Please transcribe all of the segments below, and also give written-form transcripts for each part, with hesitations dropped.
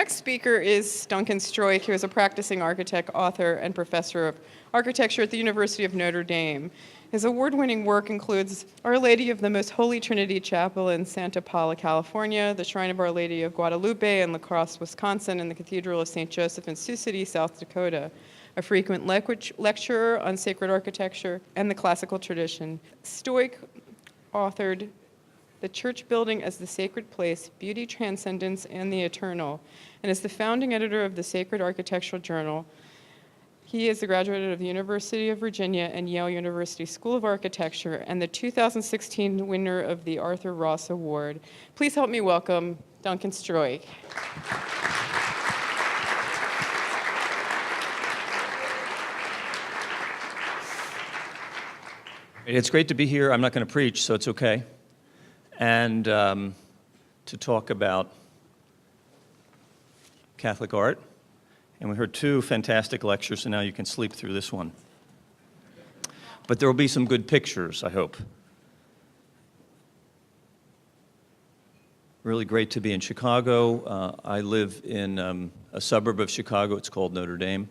next speaker is Duncan Stroik, who is a practicing architect, author, and professor of architecture at the University of Notre Dame. His award-winning work includes Our Lady of the Most Holy Trinity Chapel in Santa Paula, California, the Shrine of Our Lady of Guadalupe in La Crosse, Wisconsin, and the Cathedral of St. Joseph in Sioux City, South Dakota. A frequent lecturer on sacred architecture and the classical tradition. Stroik authored The Church Building as the Sacred Place, Beauty, Transcendence, and the Eternal, and is the founding editor of the Sacred Architectural Journal. He is a graduate of the University of Virginia and Yale University School of Architecture and the 2016 winner of the Arthur Ross Award. Please help me welcome Duncan Stroik. It's great to be here. I'm not going to preach, so it's okay. And to talk about Catholic art. And we heard two fantastic lectures, and now you can sleep through this one. But there will be some good pictures, I hope. Really great to be in Chicago. I live in a suburb of Chicago. It's called Notre Dame.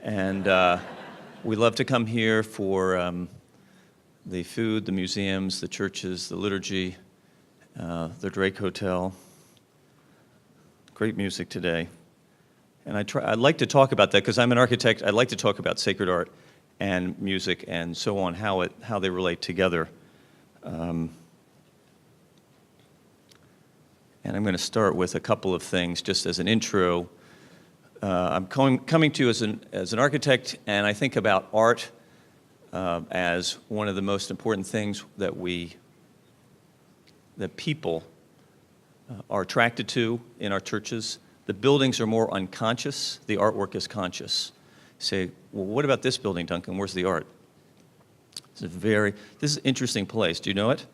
And we love to come here for the food, the museums, the churches, the liturgy, the Drake Hotel. Great music today. And I'd like to talk about that because I'm an architect. I'd like to talk about sacred art and music and so on, how they relate together. And I'm going to start with a couple of things just as an intro. I'm coming to you as an architect, and I think about art as one of the most important things that people are attracted to in our churches. The buildings are more unconscious. The artwork is conscious. You say, well, what about this building, Duncan? Where's the art? This is an interesting place. Do you know it?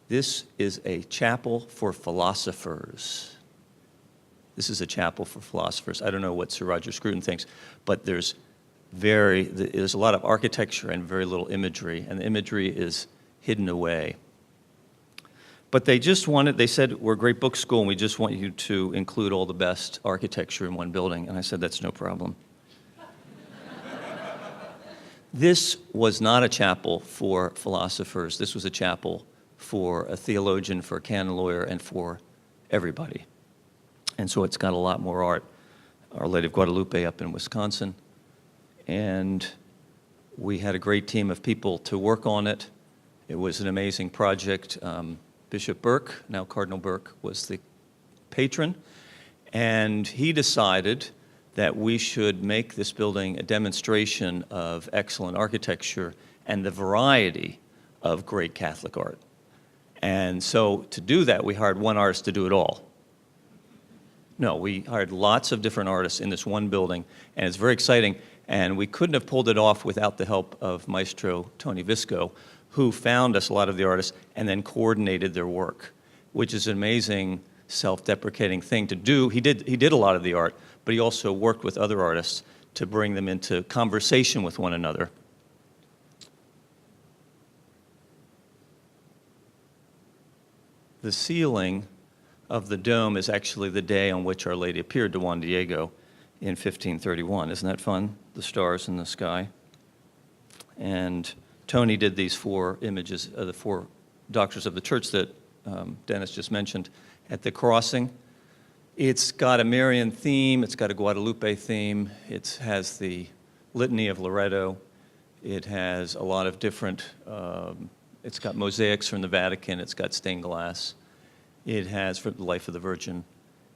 This is a chapel for philosophers. This is a chapel for philosophers. I don't know what Sir Roger Scruton thinks, but there's a lot of architecture and very little imagery, and the imagery is hidden away. But they said, we're a great book school, and we just want you to include all the best architecture in one building. And I said, that's no problem. This was not a chapel for philosophers. This was a chapel for a theologian, for a canon lawyer, and for everybody. And so it's got a lot more art. Our Lady of Guadalupe up in Wisconsin. And we had a great team of people to work on it. It was an amazing project. Bishop Burke, now Cardinal Burke, was the patron, and he decided that we should make this building a demonstration of excellent architecture and the variety of great Catholic art. And so to do that, we hired one artist to do it all. No, we hired lots of different artists in this one building, and it's very exciting, and we couldn't have pulled it off without the help of Maestro Tony Visco, who found us a lot of the artists and then coordinated their work, which is an amazing self-deprecating thing to do. He did a lot of the art, but he also worked with other artists to bring them into conversation with one another. The ceiling of the dome is actually the day on which Our Lady appeared to Juan Diego in 1531. Isn't that fun? The stars in the sky. And Tony did these four images of the four doctors of the church that Dennis just mentioned at the crossing. It's got a Marian theme. It's got a Guadalupe theme. It has the Litany of Loreto. It has a lot of different, it's got mosaics from the Vatican. It's got stained glass. It has for the Life of the Virgin.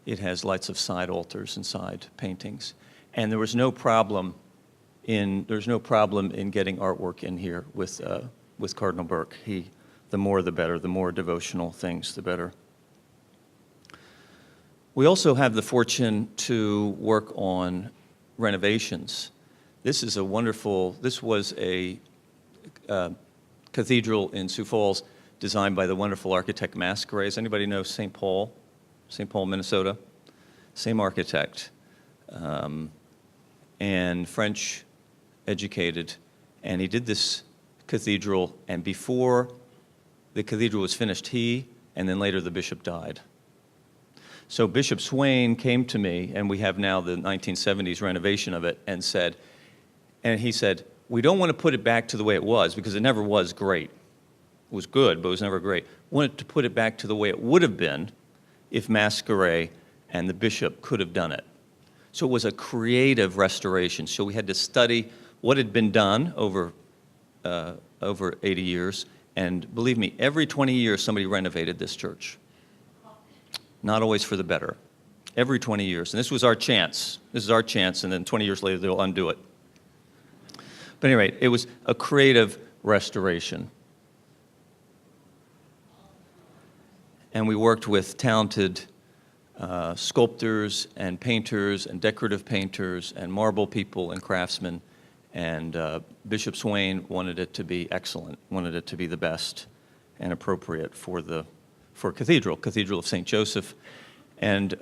It has lights of side altars and side paintings. And there was no problem in getting artwork in here with Cardinal Burke. The more the better, the more devotional things, the better. We also have the fortune to work on renovations. This was a cathedral in Sioux Falls designed by the wonderful architect Masquerade. Anybody know St. Paul, Minnesota? Same architect. And French educated, and he did this cathedral, and before the cathedral was finished, he and then later the bishop died. So Bishop Swain came to me, and we have now the 1970s renovation of it, and he said, we don't want to put it back to the way it was, because it never was great. It was good, but it was never great. We wanted to put it back to the way it would have been if Masqueray and the bishop could have done it. So it was a creative restoration. So we had to study what had been done over 80 years, and believe me, every 20 years somebody renovated this church. Not always for the better. Every 20 years. And this was our chance. This is our chance, and then 20 years later they'll undo it. But anyway, it was a creative restoration. And we worked with talented sculptors and painters and decorative painters and marble people and craftsmen. And Bishop Swain wanted it to be excellent, wanted it to be the best and appropriate for Cathedral of St. Joseph. And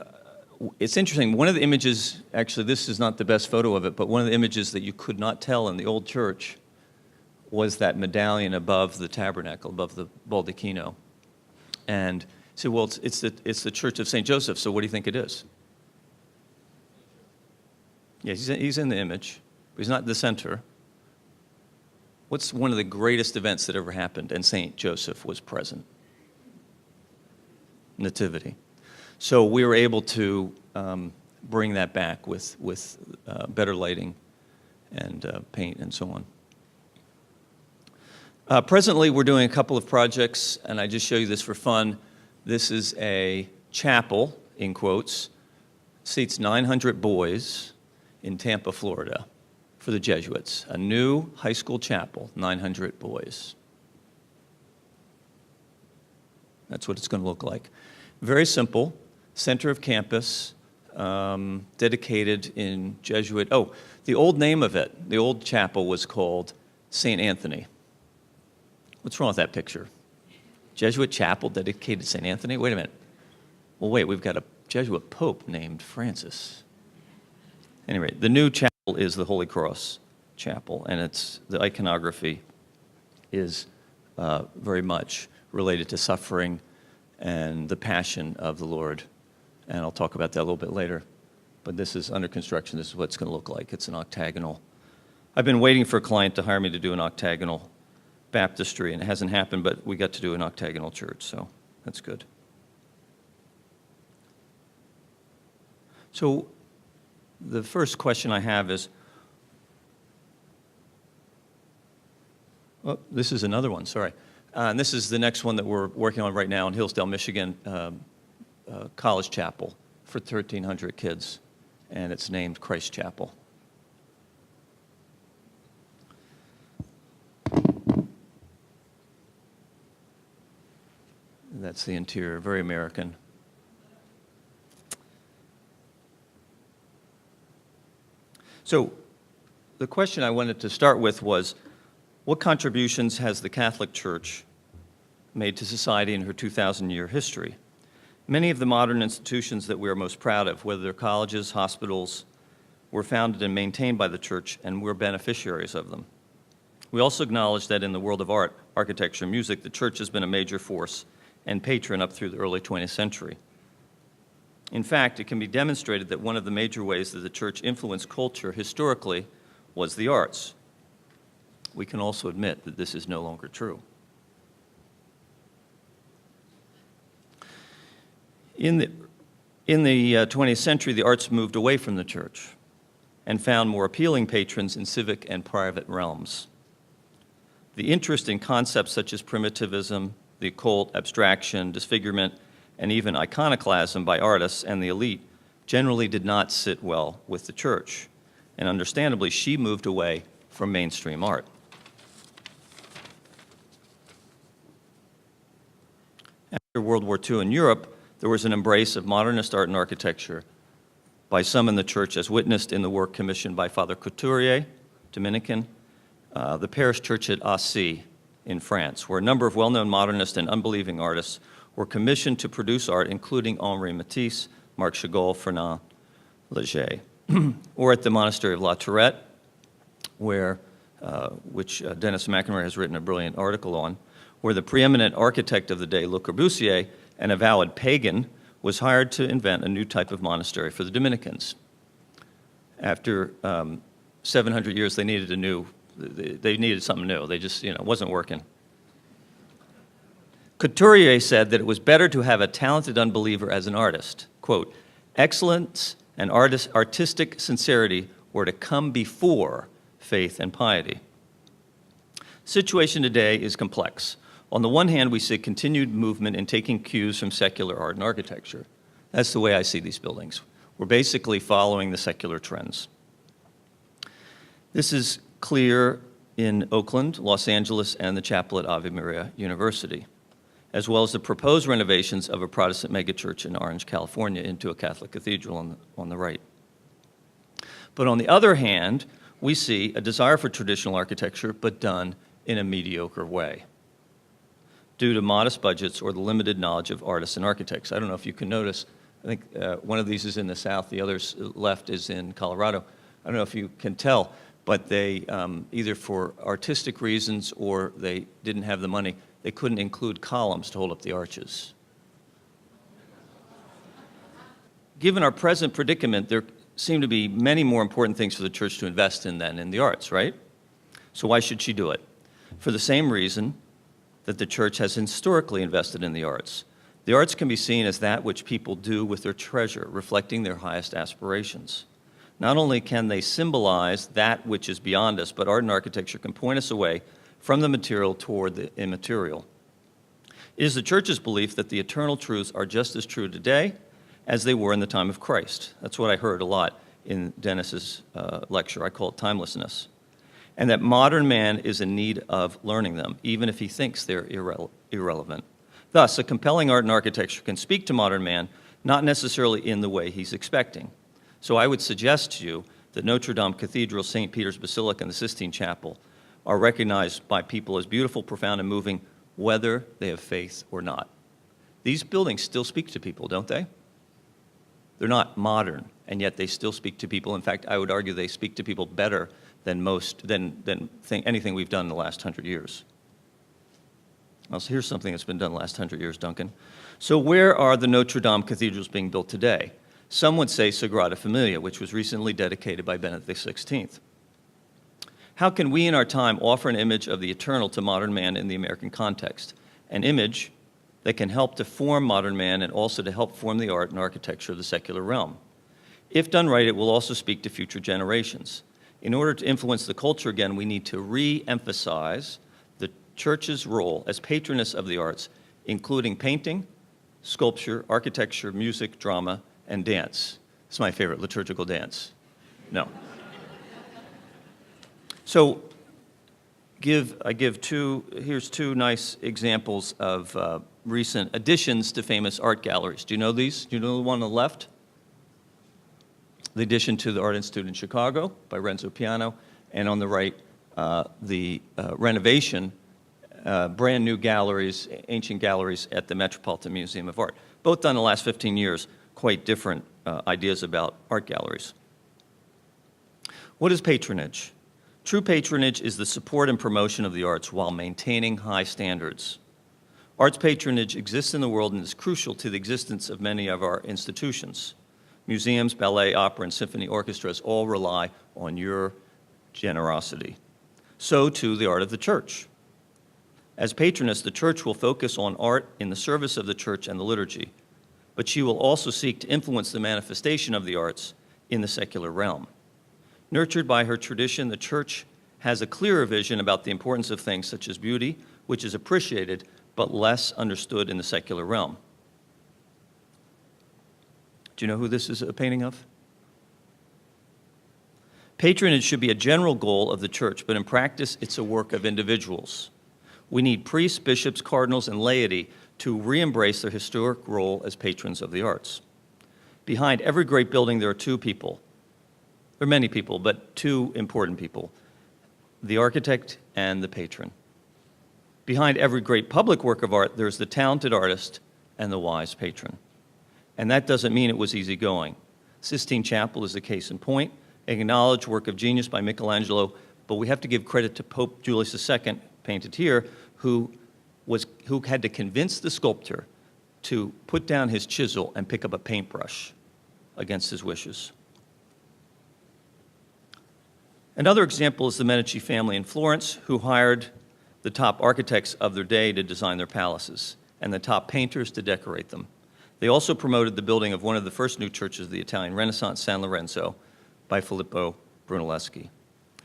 it's interesting, one of the images, actually this is not the best photo of it, but one of the images that you could not tell in the old church was that medallion above the tabernacle, above the baldacchino. And say, well, it's the Church of St. Joseph, so what do you think it is? Yeah, he's in the image, but he's not the center. What's one of the greatest events that ever happened, and St. Joseph was present? Nativity. So we were able to bring that back with better lighting and paint and so on. Presently, we're doing a couple of projects, and I just show you this for fun. This is a chapel, in quotes, seats 900 boys in Tampa, Florida, for the Jesuits. A new high school chapel, 900 boys. That's what it's going to look like. Very simple, center of campus, dedicated in Jesuit. Oh, the old name of it, the old chapel was called St. Anthony. What's wrong with that picture? Jesuit chapel dedicated to St. Anthony? Wait a minute. Well, wait, we've got a Jesuit pope named Francis. Anyway, the new chapel is the Holy Cross Chapel, and the iconography is very much related to suffering and the passion of the Lord. And I'll talk about that a little bit later. But this is under construction. This is what it's going to look like. It's an octagonal. I've been waiting for a client to hire me to do an octagonal baptistry, and it hasn't happened, but we got to do an octagonal church, so that's good. So the first question I have is, oh, this is another one, sorry. And this is the next one that we're working on right now in Hillsdale, Michigan, college chapel for 1,300 kids, and it's named Christ Chapel. That's the interior, very American. So the question I wanted to start with was, what contributions has the Catholic Church made to society in her 2,000-year history? Many of the modern institutions that we are most proud of, whether they're colleges, hospitals, were founded and maintained by the Church, and we're beneficiaries of them. We also acknowledge that in the world of art, architecture, and music, the Church has been a major force and patron up through the early 20th century. In fact, it can be demonstrated that one of the major ways that the Church influenced culture historically was the arts. We can also admit that this is no longer true. In the 20th century, the arts moved away from the Church and found more appealing patrons in civic and private realms. The interest in concepts such as primitivism, the occult, abstraction, disfigurement, and even iconoclasm by artists and the elite generally did not sit well with the Church. And understandably, she moved away from mainstream art. After World War II in Europe, there was an embrace of modernist art and architecture by some in the Church, as witnessed in the work commissioned by Father Couturier, Dominican, the parish church at Assy in France, where a number of well-known modernist and unbelieving artists were commissioned to produce art, including Henri Matisse, Marc Chagall, Fernand Léger, or at the monastery of La Tourette, which Dennis McNamara has written a brilliant article on, where the preeminent architect of the day, Le Corbusier, an avowed pagan, was hired to invent a new type of monastery for the Dominicans. After 700 years, they needed something new. They just, it wasn't working. Couturier said that it was better to have a talented unbeliever as an artist. Quote, excellence and artistic sincerity were to come before faith and piety. Situation today is complex. On the one hand, we see continued movement in taking cues from secular art and architecture. That's the way I see these buildings. We're basically following the secular trends. This is clear in Oakland, Los Angeles, and the chapel at Ave Maria University, as well as the proposed renovations of a Protestant megachurch in Orange, California, into a Catholic cathedral on the right. But on the other hand, we see a desire for traditional architecture, but done in a mediocre way, due to modest budgets or the limited knowledge of artists and architects. I don't know if you can notice, I think one of these is in the south, the other left is in Colorado. I don't know if you can tell, but they, either for artistic reasons or they didn't have the money, they couldn't include columns to hold up the arches. Given our present predicament, there seem to be many more important things for the church to invest in than in the arts, right? So why should she do it? For the same reason that the church has historically invested in the arts. The arts can be seen as that which people do with their treasure, reflecting their highest aspirations. Not only can they symbolize that which is beyond us, but art and architecture can point us away from the material toward the immaterial. It is the church's belief that the eternal truths are just as true today as they were in the time of Christ. That's what I heard a lot in Dennis's lecture. I call it timelessness. And that modern man is in need of learning them, even if he thinks they're irrelevant. Thus, a compelling art and architecture can speak to modern man, not necessarily in the way he's expecting. So I would suggest to you that Notre Dame Cathedral, St. Peter's Basilica, and the Sistine Chapel are recognized by people as beautiful, profound, and moving, whether they have faith or not. These buildings still speak to people, don't they? They're not modern, and yet they still speak to people. In fact, I would argue they speak to people better than anything we've done in the last 100 years. Now, so here's something that's been done the last 100 years, Duncan. So where are the Notre Dame cathedrals being built today? Some would say Sagrada Familia, which was recently dedicated by Benedict XVI. How can we in our time offer an image of the eternal to modern man in the American context? An image that can help to form modern man and also to help form the art and architecture of the secular realm. If done right, it will also speak to future generations. In order to influence the culture again, we need to re-emphasize the church's role as patroness of the arts, including painting, sculpture, architecture, music, drama, and dance. It's my favorite, liturgical dance. No. So here's two nice examples of recent additions to famous art galleries. Do you know these? Do you know the one on the left? The addition to the Art Institute in Chicago by Renzo Piano, and on the right, the renovation, brand new galleries, ancient galleries at the Metropolitan Museum of Art. Both done in the last 15 years, quite different ideas about art galleries. What is patronage? True patronage is the support and promotion of the arts while maintaining high standards. Arts patronage exists in the world and is crucial to the existence of many of our institutions. Museums, ballet, opera, and symphony orchestras all rely on your generosity. So too the art of the church. As patroness, the church will focus on art in the service of the church and the liturgy, but she will also seek to influence the manifestation of the arts in the secular realm. Nurtured by her tradition, the church has a clearer vision about the importance of things such as beauty, which is appreciated but less understood in the secular realm. Do you know who this is a painting of? Patronage should be a general goal of the church, but in practice, it's a work of individuals. We need priests, bishops, cardinals, and laity to re-embrace their historic role as patrons of the arts. Behind every great building, there are two people. There are many people, but two important people, the architect and the patron. Behind every great public work of art, there's the talented artist and the wise patron. And that doesn't mean it was easy going. Sistine Chapel is the case in point, an acknowledged work of genius by Michelangelo, but we have to give credit to Pope Julius II, painted here, who had to convince the sculptor to put down his chisel and pick up a paintbrush against his wishes. Another example is the Medici family in Florence, who hired the top architects of their day to design their palaces and the top painters to decorate them. They also promoted the building of one of the first new churches of the Italian Renaissance, San Lorenzo, by Filippo Brunelleschi.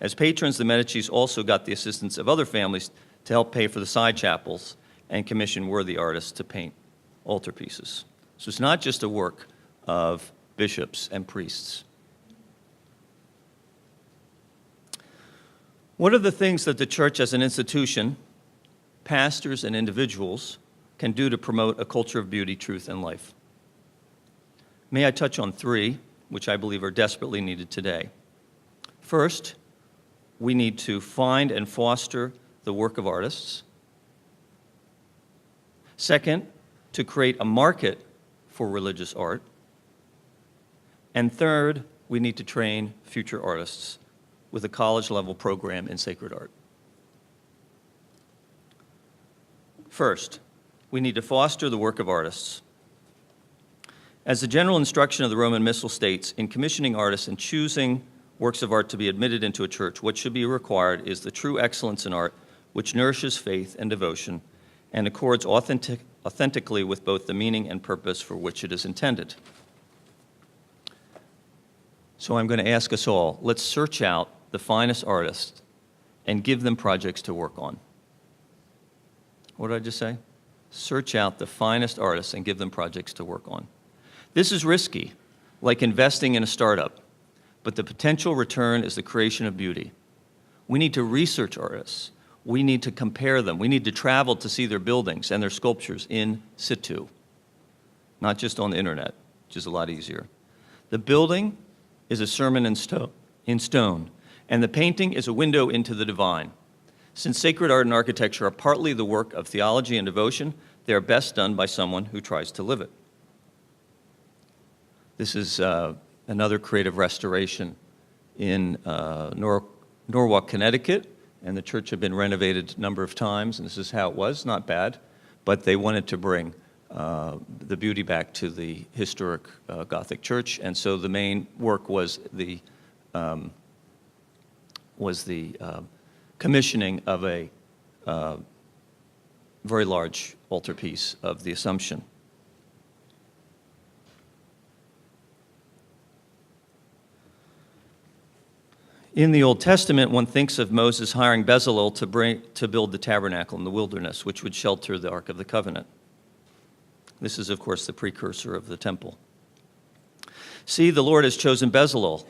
As patrons, the Medicis also got the assistance of other families to help pay for the side chapels and commission worthy artists to paint altarpieces. So it's not just a work of bishops and priests. What are the things that the church as an institution, pastors and individuals, can do to promote a culture of beauty, truth, and life? May I touch on three, which I believe are desperately needed today. First, we need to find and foster the work of artists. Second, to create a market for religious art. And third, we need to train future artists with a college-level program in sacred art. First, we need to foster the work of artists. As the general instruction of the Roman Missal states, in commissioning artists and choosing works of art to be admitted into a church, what should be required is the true excellence in art, which nourishes faith and devotion and accords authentically with both the meaning and purpose for which it is intended. So I'm going to ask us all, let's search out the finest artists and give them projects to work on. What did I just say? Search out the finest artists and give them projects to work on. This is risky, like investing in a startup, but the potential return is the creation of beauty. We need to research artists. We need to compare them. We need to travel to see their buildings and their sculptures in situ, not just on the internet, which is a lot easier. The building is a sermon in stone, and the painting is a window into the divine. Since sacred art and architecture are partly the work of theology and devotion, they are best done by someone who tries to live it. This is another creative restoration in Norwalk, Connecticut, and the church had been renovated a number of times, and this is how it was, not bad, but they wanted to bring the beauty back to the historic Gothic church, and so the main work was the commissioning of a very large altarpiece of the Assumption. In the Old Testament, one thinks of Moses hiring Bezalel to build the tabernacle in the wilderness, which would shelter the Ark of the Covenant. This is, of course, the precursor of the temple. See, the Lord has chosen Bezalel,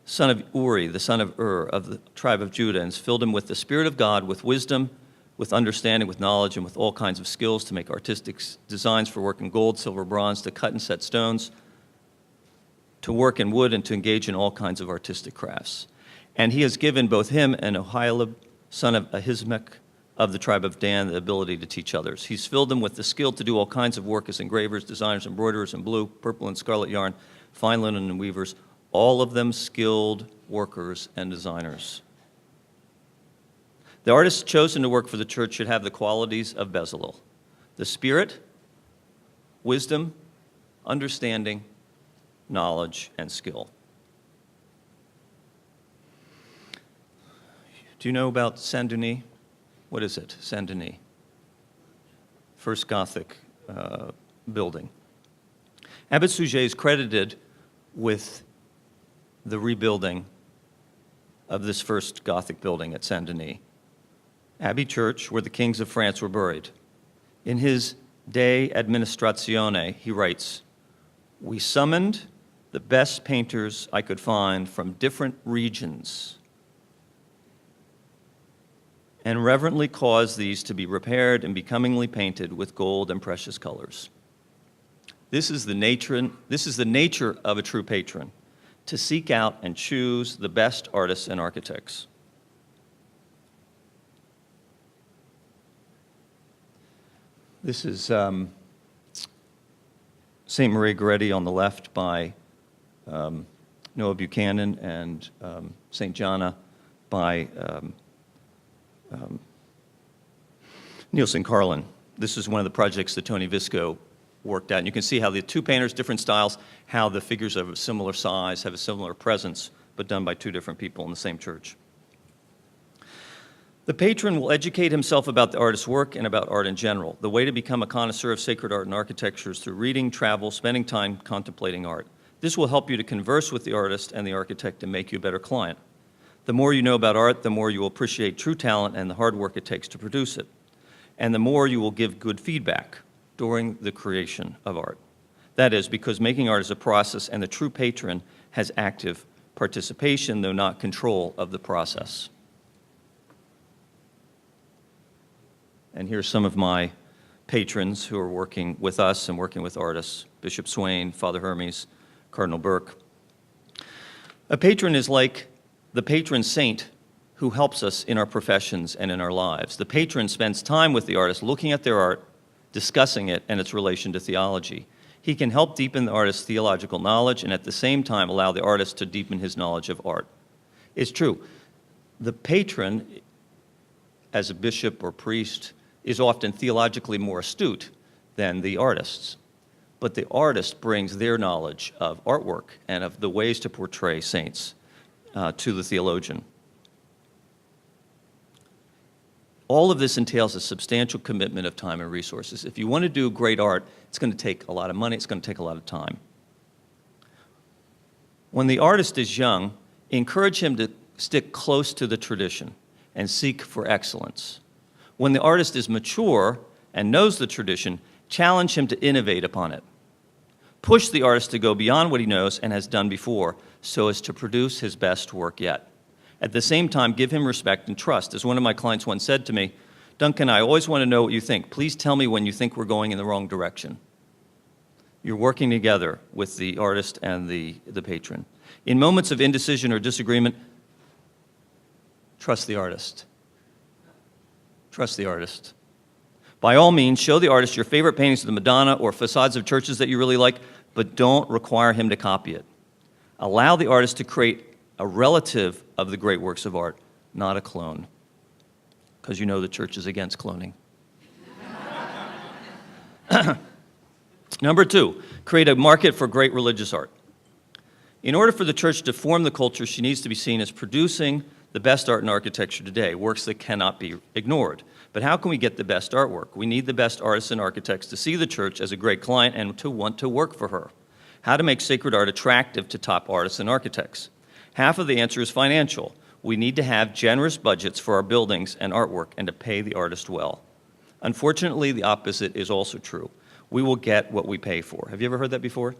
son of Uri, the son of Ur, of the tribe of Judah, and has filled him with the Spirit of God, with wisdom, with understanding, with knowledge, and with all kinds of skills to make artistic designs for work in gold, silver, bronze, to cut and set stones, to work in wood, and to engage in all kinds of artistic crafts. And he has given both him and Oholiab, son of Ahisamach, of the tribe of Dan, the ability to teach others. He's filled them with the skill to do all kinds of work as engravers, designers, embroiderers in blue, purple, and scarlet yarn, fine linen, and weavers, all of them skilled workers and designers. The artists chosen to work for the church should have the qualities of Bezalel: the spirit, wisdom, understanding, knowledge, and skill. Do you know about Saint-Denis? What is it, Saint-Denis? First Gothic building. Abbot Suger is credited with the rebuilding of this first Gothic building at Saint-Denis, Abbey Church, where the kings of France were buried. In his De Administratione, he writes, "We summoned the best painters I could find from different regions and reverently caused these to be repaired and becomingly painted with gold and precious colors." This is the nature of a true patron, to seek out and choose the best artists and architects. This is St. Maria Goretti on the left by Noah Buchanan, and St. Gianna by Nielsen Carlin. This is one of the projects that Tony Visco worked out. And you can see how the two painters, different styles, how the figures of a similar size have a similar presence, but done by two different people in the same church. The patron will educate himself about the artist's work and about art in general. The way to become a connoisseur of sacred art and architecture is through reading, travel, spending time contemplating art. This will help you to converse with the artist and the architect and make you a better client. The more you know about art, the more you will appreciate true talent and the hard work it takes to produce it. And the more you will give good feedback during the creation of art. That is, because making art is a process and the true patron has active participation, though not control, of the process. And here's some of my patrons who are working with us and working with artists: Bishop Swain, Father Hermes, Cardinal Burke. A patron is like the patron saint who helps us in our professions and in our lives. The patron spends time with the artist, looking at their art, discussing it and its relation to theology. He can help deepen the artist's theological knowledge and at the same time allow the artist to deepen his knowledge of art. It's true. The patron, as a bishop or priest, is often theologically more astute than the artists. But the artist brings their knowledge of artwork and of the ways to portray saints to the theologian. All of this entails a substantial commitment of time and resources. If you want to do great art, it's going to take a lot of money, it's going to take a lot of time. When the artist is young, encourage him to stick close to the tradition and seek for excellence. When the artist is mature and knows the tradition, challenge him to innovate upon it. Push the artist to go beyond what he knows and has done before so as to produce his best work yet. At the same time, give him respect and trust. As one of my clients once said to me, "Duncan, I always want to know what you think. Please tell me when you think we're going in the wrong direction." You're working together with the artist and the patron. In moments of indecision or disagreement, trust the artist. Trust the artist. By all means, show the artist your favorite paintings of the Madonna or facades of churches that you really like, but don't require him to copy it. Allow the artist to create a relative of the great works of art, not a clone, because you know the church is against cloning. Number 2, create a market for great religious art. In order for the church to form the culture, she needs to be seen as producing the best art and architecture today, works that cannot be ignored. But how can we get the best artwork? We need the best artists and architects to see the church as a great client and to want to work for her. How to make sacred art attractive to top artists and architects? Half of the answer is financial. We need to have generous budgets for our buildings and artwork and to pay the artist well. Unfortunately, the opposite is also true. We will get what we pay for. Have you ever heard that before?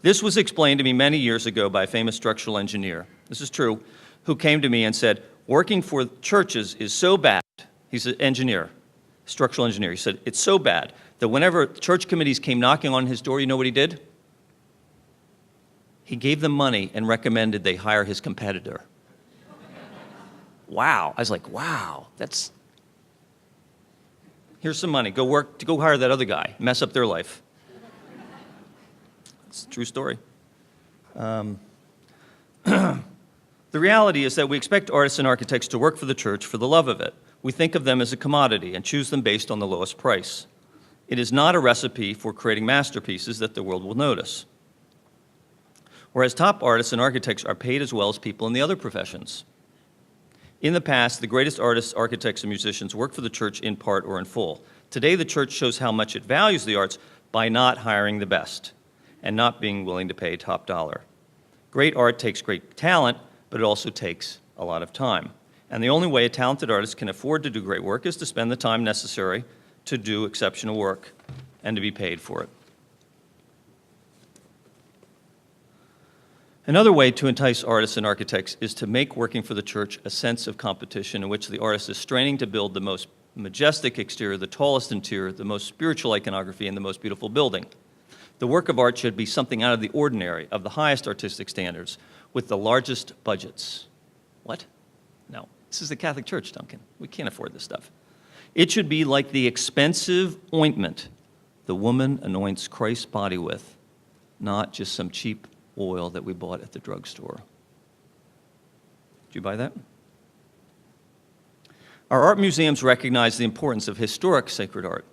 This was explained to me many years ago by a famous structural engineer. This is true, who came to me and said, working for churches is so bad. He's an engineer, structural engineer. He said, it's so bad that whenever church committees came knocking on his door, you know what he did? He gave them money and recommended they hire his competitor. Wow. I was like, wow, here's some money. Go hire that other guy. Mess up their life. It's a true story. The reality is that we expect artists and architects to work for the church for the love of it. We think of them as a commodity and choose them based on the lowest price. It is not a recipe for creating masterpieces that the world will notice. Whereas top artists and architects are paid as well as people in the other professions. In the past, the greatest artists, architects, and musicians worked for the church in part or in full. Today, the church shows how much it values the arts by not hiring the best and not being willing to pay top dollar. Great art takes great talent, but it also takes a lot of time. And the only way a talented artist can afford to do great work is to spend the time necessary to do exceptional work and to be paid for it. Another way to entice artists and architects is to make working for the church a sense of competition in which the artist is straining to build the most majestic exterior, the tallest interior, the most spiritual iconography, and the most beautiful building. The work of art should be something out of the ordinary, of the highest artistic standards, with the largest budgets. What? No. This is the Catholic Church, Duncan. We can't afford this stuff. It should be like the expensive ointment the woman anoints Christ's body with, not just some cheap oil that we bought at the drugstore. Did you buy that? Our art museums recognize the importance of historic sacred art.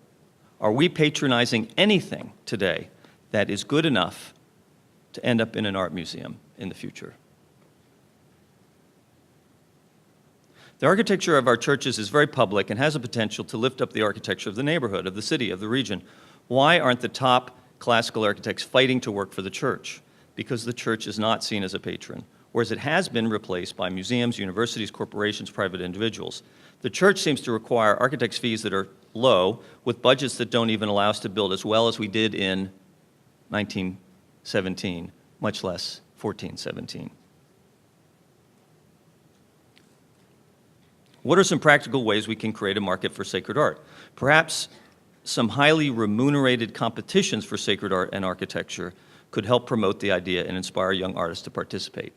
Are we patronizing anything today that is good enough to end up in an art museum in the future? The architecture of our churches is very public and has a potential to lift up the architecture of the neighborhood, of the city, of the region. Why aren't the top classical architects fighting to work for the church? Because the church is not seen as a patron, whereas it has been replaced by museums, universities, corporations, private individuals. The church seems to require architects' fees that are low, with budgets that don't even allow us to build as well as we did in 1917, much less 1417. What are some practical ways we can create a market for sacred art? Perhaps some highly remunerated competitions for sacred art and architecture could help promote the idea and inspire young artists to participate.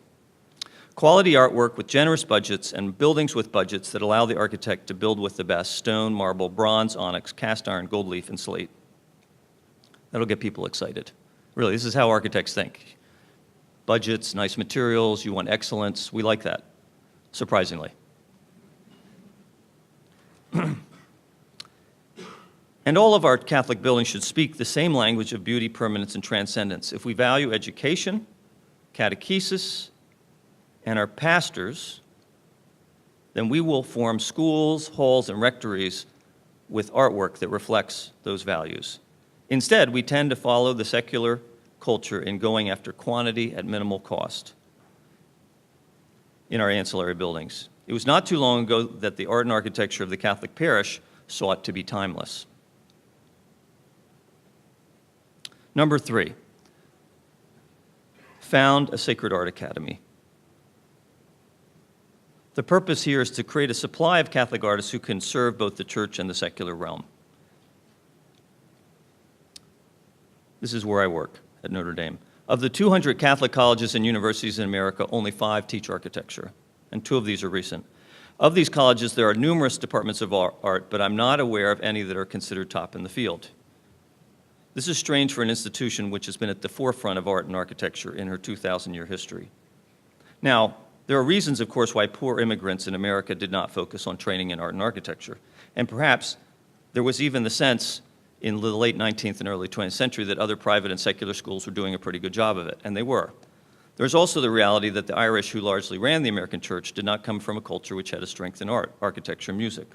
Quality artwork with generous budgets and buildings with budgets that allow the architect to build with the best: stone, marble, bronze, onyx, cast iron, gold leaf, and slate. That'll get people excited. Really, this is how architects think. Budgets, nice materials, you want excellence. We like that, surprisingly. And all of our Catholic buildings should speak the same language of beauty, permanence, and transcendence. If we value education, catechesis, and our pastors, then we will form schools, halls, and rectories with artwork that reflects those values. Instead, we tend to follow the secular culture in going after quantity at minimal cost in our ancillary buildings. It was not too long ago that the art and architecture of the Catholic parish sought to be timeless. Number 3, found a sacred art academy. The purpose here is to create a supply of Catholic artists who can serve both the church and the secular realm. This is where I work, at Notre Dame. Of the 200 Catholic colleges and universities in America, only 5 teach architecture, and 2 of these are recent. Of these colleges, there are numerous departments of art, but I'm not aware of any that are considered top in the field. This is strange for an institution which has been at the forefront of art and architecture in her 2,000-year history. Now, there are reasons, of course, why poor immigrants in America did not focus on training in art and architecture. And perhaps there was even the sense in the late 19th and early 20th century that other private and secular schools were doing a pretty good job of it, and they were. There's also the reality that the Irish, who largely ran the American church, did not come from a culture which had a strength in art, architecture, and music.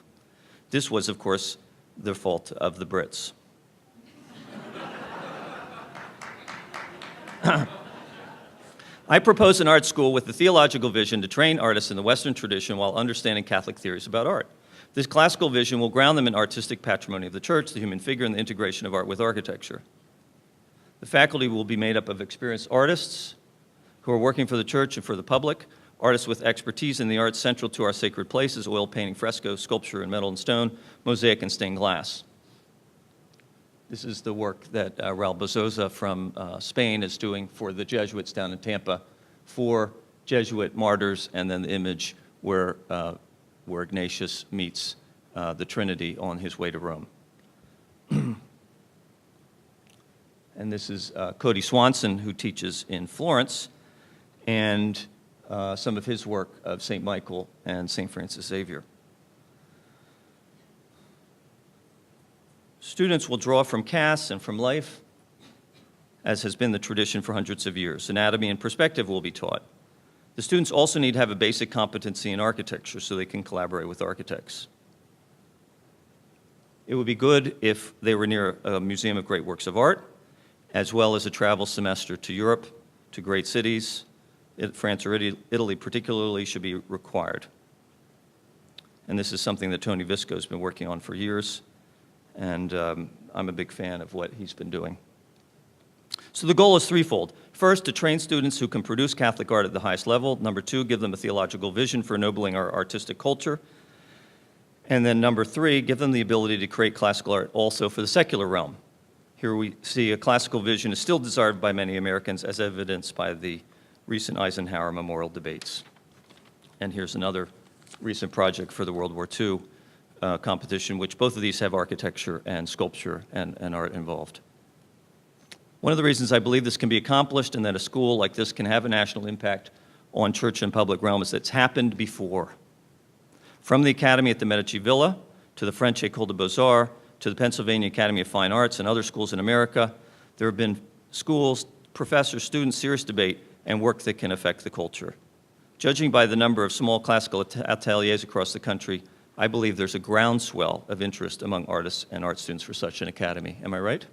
This was, of course, the fault of the Brits. I propose an art school with the theological vision to train artists in the Western tradition while understanding Catholic theories about art. This classical vision will ground them in artistic patrimony of the church, the human figure, and the integration of art with architecture. The faculty will be made up of experienced artists who are working for the church and for the public, artists with expertise in the arts central to our sacred places: oil painting, fresco, sculpture in metal and stone, mosaic, and stained glass. This is the work that Raul Bezosa from Spain is doing for the Jesuits down in Tampa, for Jesuit martyrs, and then the image where Ignatius meets the Trinity on his way to Rome. And this is Cody Swanson, who teaches in Florence, and some of his work of St. Michael and St. Francis Xavier. Students will draw from casts and from life, as has been the tradition for hundreds of years. Anatomy and perspective will be taught. The students also need to have a basic competency in architecture so they can collaborate with architects. It would be good if they were near a museum of great works of art, as well as a travel semester to Europe, to great cities. France or Italy particularly should be required. And this is something that Tony Visco has been working on for years, and I'm a big fan of what he's been doing. So the goal is threefold. First, to train students who can produce Catholic art at the highest level. Number 2, give them a theological vision for ennobling our artistic culture. And then number 3, give them the ability to create classical art also for the secular realm. Here we see a classical vision is still desired by many Americans, as evidenced by the recent Eisenhower Memorial debates. And here's another recent project for the World War II competition, which both of these have architecture and sculpture and art involved. One of the reasons I believe this can be accomplished and that a school like this can have a national impact on church and public realm is that it's happened before. From the Academy at the Medici Villa to the French École des Beaux-Arts to the Pennsylvania Academy of Fine Arts and other schools in America. There have been schools, professors, students, serious debate, and work that can affect the culture. Judging by the number of small classical ateliers across the country, I believe there's a groundswell of interest among artists and art students for such an academy. Am I right?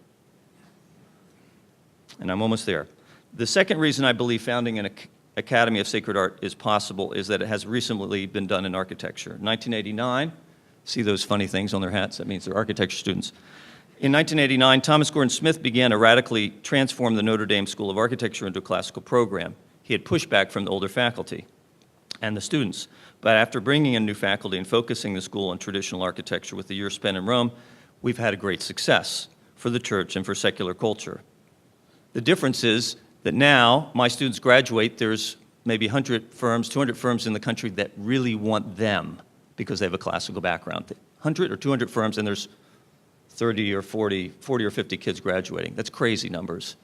And I'm almost there. The second reason I believe founding an Academy of Sacred Art is possible is that it has recently been done in architecture. In 1989, see those funny things on their hats? That means they're architecture students. In 1989, Thomas Gordon Smith began to radically transform the Notre Dame School of Architecture into a classical program. He had pushback from the older faculty and the students. But after bringing in new faculty and focusing the school on traditional architecture with the year spent in Rome, we've had a great success for the church and for secular culture. The difference is that now my students graduate, there's maybe 100 firms, 200 firms in the country that really want them because they have a classical background. 100 or 200 firms, and there's 30 or 40 or 50 kids graduating. That's crazy numbers.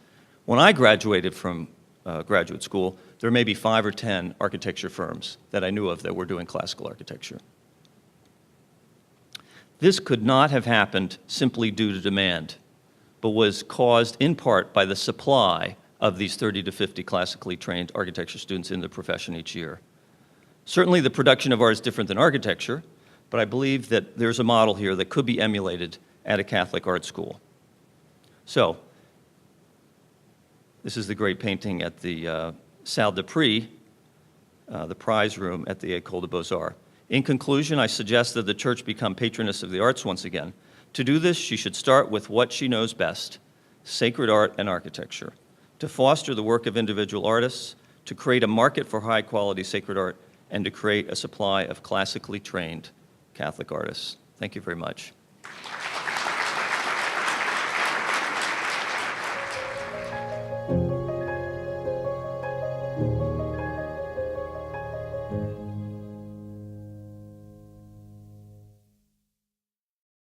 When I graduated from graduate school, there may be 5 or 10 architecture firms that I knew of that were doing classical architecture. This could not have happened simply due to demand, but was caused in part by the supply of these 30 to 50 classically trained architecture students in the profession each year. Certainly the production of art is different than architecture, but I believe that there's a model here that could be emulated at a Catholic art school. So, this is the great painting at the Salle de Prix, the prize room at the École des Beaux-Arts. In conclusion, I suggest that the church become patroness of the arts once again. To do this, she should start with what she knows best, sacred art and architecture, to foster the work of individual artists, to create a market for high-quality sacred art, and to create a supply of classically trained Catholic artists. Thank you very much.